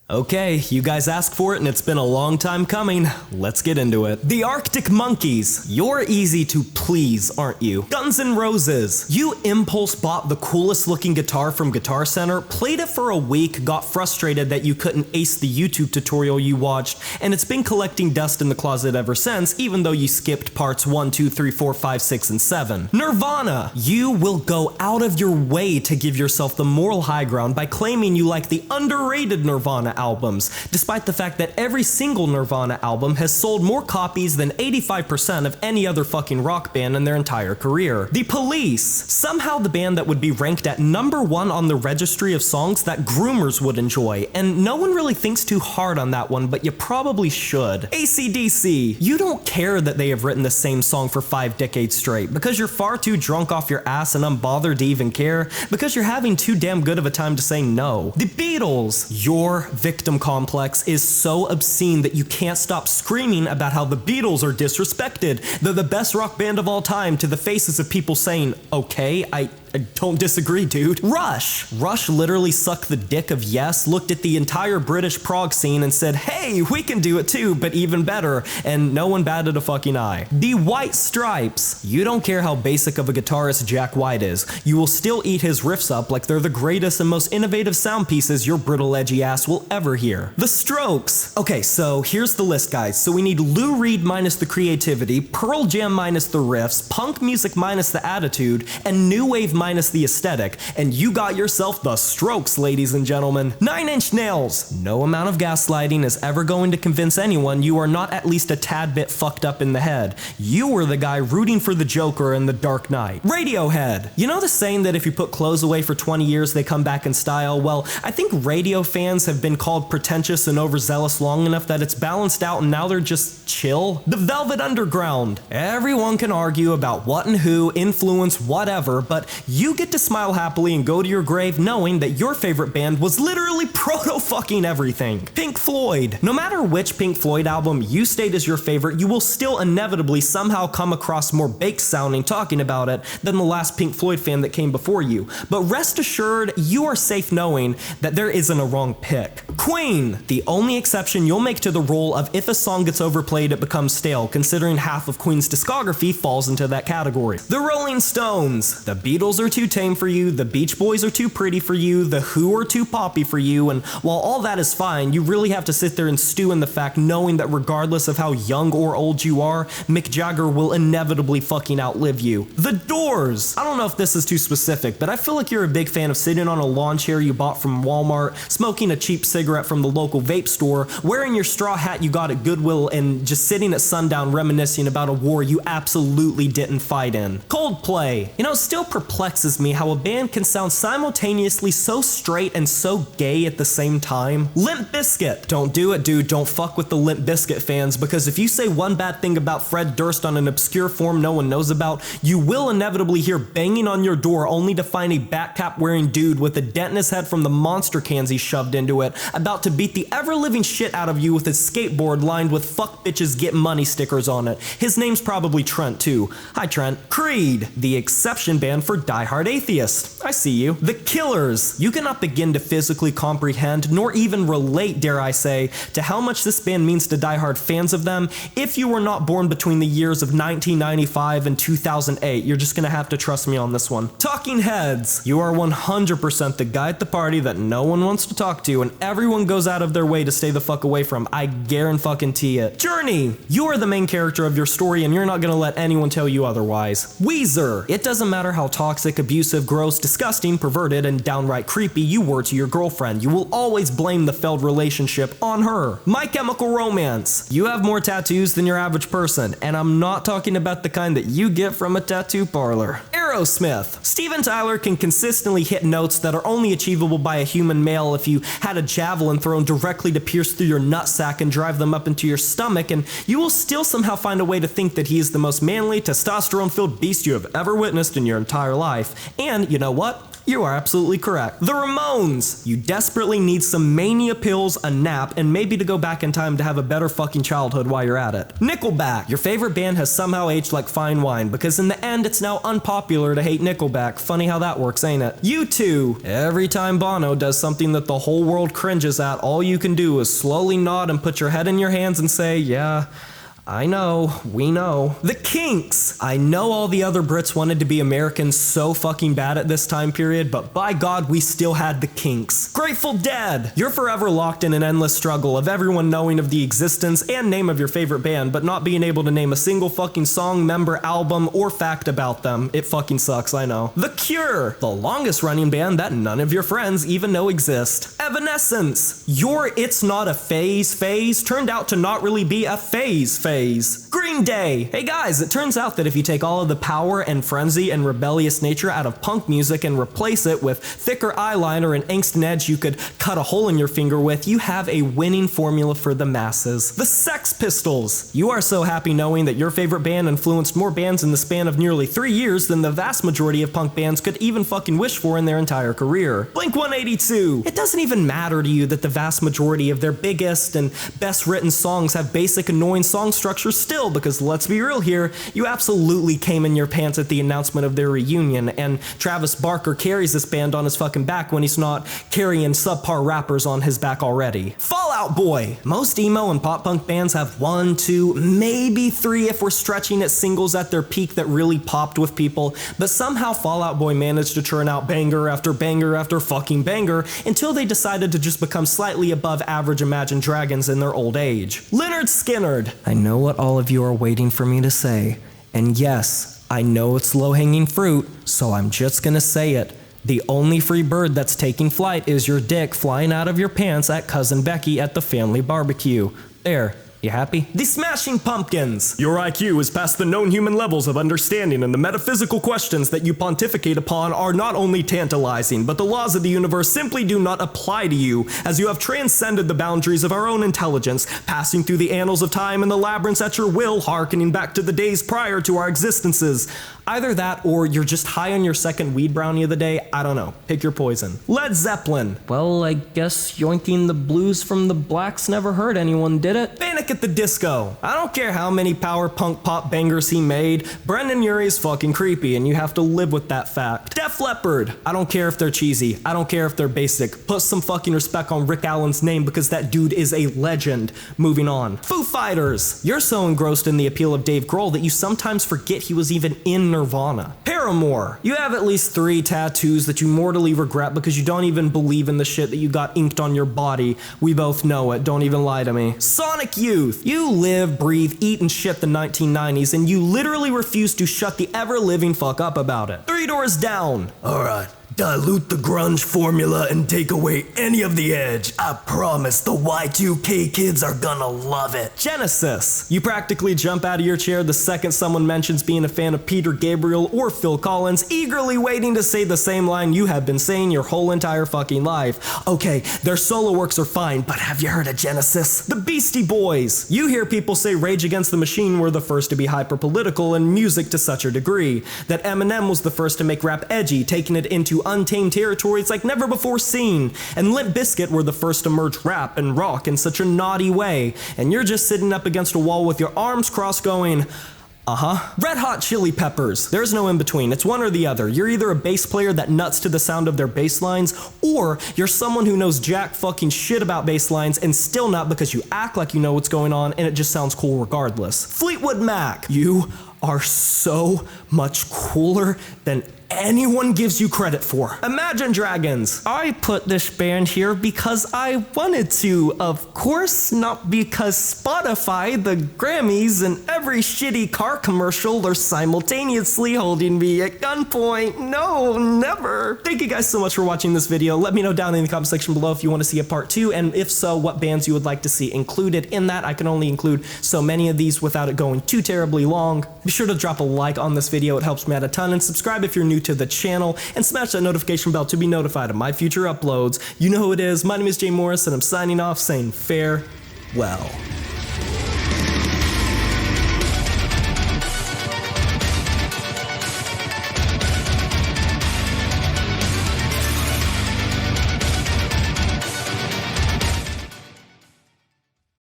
Okay, you guys asked for it and it's been a long time coming. Let's get into it. The Arctic Monkeys. You're easy to please, aren't you? Guns N' Roses. You impulse bought the coolest looking guitar from Guitar Center, played it for a week, got frustrated that you couldn't ace the YouTube tutorial you watched, and it's been collecting dust in the closet ever since, even though you skipped parts 1, 2, 3, 4, 5, 6, and 7. Nirvana. You will go out of your way to give yourself the moral high ground by claiming you like the underrated Nirvana albums, despite the fact that every single Nirvana album has sold more copies than 85% of any other fucking rock band in their entire career. The Police, somehow the band that would be ranked at #1 on the registry of songs that groomers would enjoy, and no one really thinks too hard on that one, but you probably should. ACDC, you don't care that they have written the same song for 5 decades straight, because you're far too drunk off your ass and unbothered to even care, because you're having too damn good of a time to say no. The Beatles, your victim complex is so obscene that you can't stop screaming about how the Beatles are disrespected. They're the best rock band of all time, to the faces of people saying, okay, I don't disagree, dude. Rush literally sucked the dick of Yes, looked at the entire British prog scene and said, hey, we can do it too, but even better, and no one batted a fucking eye. The White Stripes. You don't care how basic of a guitarist Jack White is. You will still eat his riffs up like they're the greatest and most innovative sound pieces your brittle edgy ass will ever hear. The Strokes. Okay, so here's the list, guys. So we need Lou Reed minus the creativity, Pearl Jam minus the riffs, punk music minus the attitude, and new wave minus the aesthetic, and you got yourself the Strokes, ladies and gentlemen. 9 Inch Nails. No amount of gaslighting is ever going to convince anyone you are not at least a tad bit fucked up in the head. You were the guy rooting for the Joker in The Dark Knight. Radiohead. You know the saying that if you put clothes away for 20 years, they come back in style? Well, I think radio fans have been called pretentious and overzealous long enough that it's balanced out and now they're just chill. The Velvet Underground. Everyone can argue about what and who, influence, whatever, but you get to smile happily and go to your grave knowing that your favorite band was literally proto-fucking everything. Pink Floyd. No matter which Pink Floyd album you state as your favorite, you will still inevitably somehow come across more baked sounding talking about it than the last Pink Floyd fan that came before you. But rest assured, you are safe knowing that there isn't a wrong pick. Queen. The only exception you'll make to the rule of if a song gets overplayed it becomes stale, considering half of Queen's discography falls into that category. The Rolling Stones. The Beatles are too tame for you, the Beach Boys are too pretty for you, the Who are too poppy for you, and while all that is fine, you really have to sit there and stew in the fact knowing that regardless of how young or old you are, Mick Jagger will inevitably fucking outlive you. The Doors. I don't know if this is too specific, but I feel like you're a big fan of sitting on a lawn chair you bought from Walmart, smoking a cheap cigarette from the local vape store, wearing your straw hat you got at Goodwill, and just sitting at sundown reminiscing about a war you absolutely didn't fight in. Coldplay. You know, it still perplexes me how a band can sound simultaneously so straight and so gay at the same time. Limp Bizkit. Don't do it, dude. Don't fuck with the Limp Bizkit fans, because if you say one bad thing about Fred Durst on an obscure form no one knows about, you will inevitably hear banging on your door only to find a batcap wearing dude with a dent in his head from the monster cans he shoved into it, about to beat the ever-living shit out of you with his skateboard lined with fuck bitches get money stickers on it. His name's probably Trent too. Hi Trent. Creed. The exception band for diehard atheists. I see you. The Killers. You cannot begin to physically comprehend, nor even relate, dare I say, to how much this band means to diehard fans of them if you were not born between the years of 1995 and 2008. You're just gonna have to trust me on this one. Talking Heads. You are 100% the guy at the party that no one wants to talk to and everyone goes out of their way to stay the fuck away from. I guarantee it. Journey. You are the main character of your story and you're not gonna let anyone tell you otherwise. Weezer. It doesn't matter how toxic, abusive, gross, disgusting, perverted, and downright creepy you were to your girlfriend, you will always blame the failed relationship on her. My Chemical Romance. You have more tattoos than your average person, and I'm not talking about the kind that you get from a tattoo parlor. Aerosmith. Steven Tyler can consistently hit notes that are only achievable by a human male if you had a javelin thrown directly to pierce through your nutsack and drive them up into your stomach, and you will still somehow find a way to think that he is the most manly, testosterone-filled beast you have ever witnessed in your entire life. And you know what? You are absolutely correct. The Ramones. You desperately need some mania pills, a nap, and maybe to go back in time to have a better fucking childhood while you're at it. Nickelback. Your favorite band has somehow aged like fine wine, because in the end it's now unpopular to hate Nickelback. Funny how that works, ain't it? U2. Every time Bono does something that the whole world cringes at, all you can do is slowly nod and put your head in your hands and say, yeah, I know, we know. The Kinks! I know all the other Brits wanted to be Americans so fucking bad at this time period, but by God, we still had the Kinks. Grateful Dead! You're forever locked in an endless struggle of everyone knowing of the existence and name of your favorite band, but not being able to name a single fucking song, member, album, or fact about them. It fucking sucks, I know. The Cure! The longest running band that none of your friends even know exist. Evanescence! Your It's Not a phase turned out to not really be a phase. Green Day! Hey guys, it turns out that if you take all of the power and frenzy and rebellious nature out of punk music and replace it with thicker eyeliner and angst and edge you could cut a hole in your finger with, you have a winning formula for the masses. The Sex Pistols! You are so happy knowing that your favorite band influenced more bands in the span of nearly 3 years than the vast majority of punk bands could even fucking wish for in their entire career. Blink-182! It doesn't even matter to you that the vast majority of their biggest and best written songs have basic annoying song structure still, because let's be real here, you absolutely came in your pants at the announcement of their reunion, and Travis Barker carries this band on his fucking back when he's not carrying subpar rappers on his back already. Fall Out Boy! Most emo and pop punk bands have 1, 2, maybe 3 if we're stretching at singles at their peak that really popped with people, but somehow Fall Out Boy managed to churn out banger after fucking banger until they decided to just become slightly above average Imagine Dragons in their old age. Lynyrd Skynyrd! I know what all of you are waiting for me to say, and yes, I know it's low-hanging fruit, so I'm just gonna say it. The only free bird that's taking flight is your dick flying out of your pants at Cousin Becky at the family barbecue. There. You happy? The Smashing Pumpkins! Your IQ is past the known human levels of understanding, and the metaphysical questions that you pontificate upon are not only tantalizing, but the laws of the universe simply do not apply to you, as you have transcended the boundaries of our own intelligence, passing through the annals of time and the labyrinths at your will, hearkening back to the days prior to our existences. Either that, or you're just high on your second weed brownie of the day. I don't know. Pick your poison. Led Zeppelin. Well, I guess yoinking the blues from the blacks never hurt anyone, did it? Panic at the Disco. I don't care how many power punk pop bangers he made, Brendan Urie is fucking creepy, and you have to live with that fact. Def Leppard. I don't care if they're cheesy. I don't care if they're basic. Put some fucking respect on Rick Allen's name, because that dude is a legend. Moving on. Foo Fighters. You're so engrossed in the appeal of Dave Grohl that you sometimes forget he was even in Nirvana. Paramore. You have at least 3 tattoos that you mortally regret because you don't even believe in the shit that you got inked on your body. We both know it. Don't even lie to me. Sonic Youth. You live, breathe, eat, and shit the 1990s, and you literally refuse to shut the ever-living fuck up about it. 3 Doors Down. Alright. Dilute the grunge formula and take away any of the edge. I promise the Y2K kids are gonna love it. Genesis. You practically jump out of your chair the second someone mentions being a fan of Peter Gabriel or Phil Collins, eagerly waiting to say the same line you have been saying your whole entire fucking life. Okay, their solo works are fine, but have you heard of Genesis? The Beastie Boys. You hear people say Rage Against the Machine were the first to be hyper-political in music to such a degree, that Eminem was the first to make rap edgy, taking it into untamed territories like never before seen, and Limp Bizkit were the first to merge rap and rock in such a naughty way, and you're just sitting up against a wall with your arms crossed going, Red Hot Chili Peppers. There's no in between. It's one or the other. You're either a bass player that nuts to the sound of their bass lines, or you're someone who knows jack fucking shit about bass lines and still not because you act like you know what's going on and it just sounds cool regardless. Fleetwood Mac. You are so much cooler than anyone gives you credit for. Imagine Dragons. I put this band here because I wanted to, of course, not because Spotify, the Grammys, and every shitty car commercial are simultaneously holding me at gunpoint. No, never. Thank you guys so much for watching this video. Let me know down in the comment section below if you want to see a part 2, and if so, what bands you would like to see included in that. I can only include so many of these without it going too terribly long. Be sure to drop a like on this video. It helps me out a ton, and subscribe if you're new to the channel, and smash that notification bell to be notified of my future uploads. You know who it is. My name is Jay Morris, and I'm signing off saying farewell.